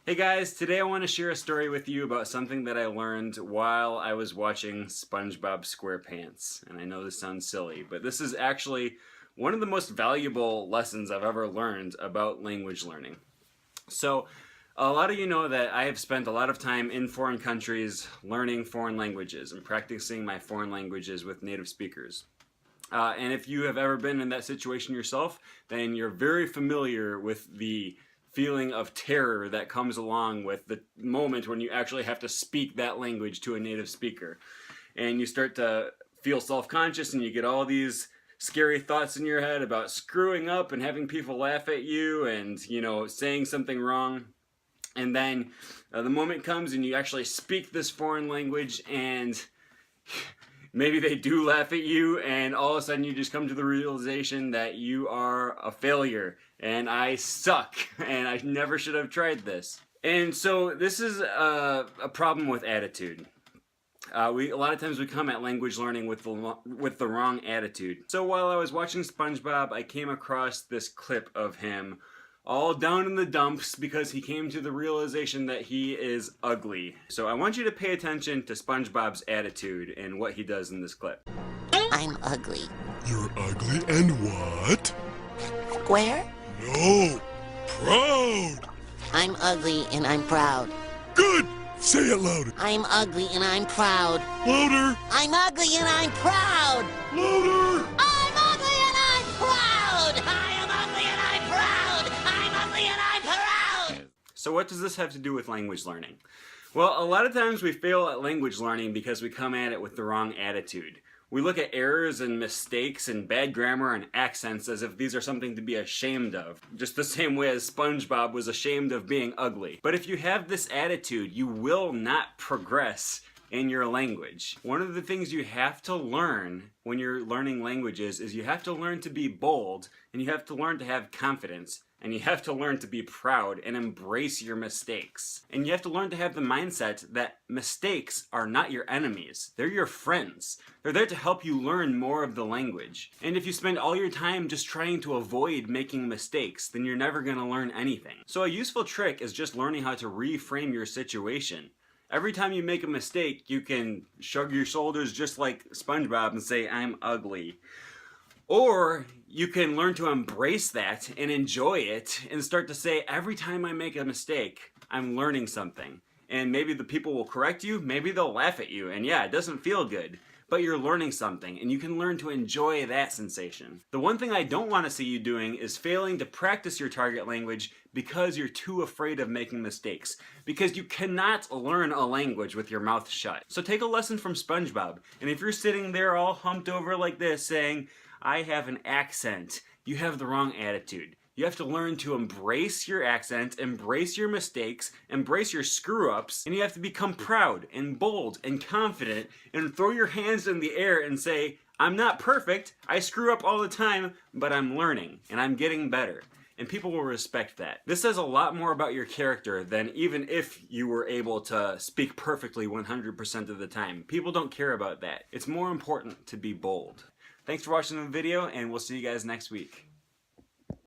Hey guys, today I want to share a story with you about something that I learned while I was watching SpongeBob SquarePants. And I know this sounds silly, but this is actually one of the most valuable lessons I've ever learned about language learning. So, a lot of you know that I have spent a lot of time in foreign countries learning foreign languages and practicing my foreign languages with native speakers. And if you have ever been in that situation yourself, then you're very familiar with the feeling of terror that comes along with the moment when you actually have to speak that language to a native speaker. And you start to feel self-conscious and you get all these scary thoughts in your head about screwing up and having people laugh at you and, saying something wrong. And then the moment comes and you actually speak this foreign language and maybe they do laugh at you, and all of a sudden you just come to the realization that you are a failure and I suck and I never should have tried this. And so this is a problem with attitude. A lot of times we come at language learning with the wrong attitude. So while I was watching SpongeBob, I came across this clip of him all down in the dumps because he came to the realization that he is ugly. So I want you to pay attention to SpongeBob's attitude and what he does in this clip. I'm ugly. You're ugly and what? Square? No, proud. I'm ugly and I'm proud. Good. Say it louder. I'm ugly and I'm proud. Louder. I'm ugly and I'm proud. Louder. I'm ugly and I'm proud. I am ugly and I'm proud. I'm ugly and I'm proud. So what does this have to do with language learning? Well, a lot of times we fail at language learning because we come at it with the wrong attitude. We look at errors and mistakes and bad grammar and accents as if these are something to be ashamed of, just the same way as SpongeBob was ashamed of being ugly. But if you have this attitude, you will not progress in your language. One of the things you have to learn when you're learning languages is you have to learn to be bold, and you have to learn to have confidence, and you have to learn to be proud and embrace your mistakes. And you have to learn to have the mindset that mistakes are not your enemies. They're your friends. They're there to help you learn more of the language. And if you spend all your time just trying to avoid making mistakes, then you're never going to learn anything. So a useful trick is just learning how to reframe your situation. Every time you make a mistake, you can shrug your shoulders just like SpongeBob and say, I'm ugly. Or you can learn to embrace that and enjoy it and start to say, every time I make a mistake, I'm learning something. And maybe the people will correct you, maybe they'll laugh at you, and yeah, it doesn't feel good. But you're learning something, and you can learn to enjoy that sensation. The one thing I don't want to see you doing is failing to practice your target language because you're too afraid of making mistakes. Because you cannot learn a language with your mouth shut. So take a lesson from SpongeBob, and if you're sitting there all humped over like this saying, I have an accent, you have the wrong attitude. You have to learn to embrace your accent, embrace your mistakes, embrace your screw-ups, and you have to become proud and bold and confident and throw your hands in the air and say, I'm not perfect, I screw up all the time, but I'm learning and I'm getting better. And people will respect that. This says a lot more about your character than even if you were able to speak perfectly 100% of the time. People don't care about that. It's more important to be bold. Thanks for watching the video, and we'll see you guys next week.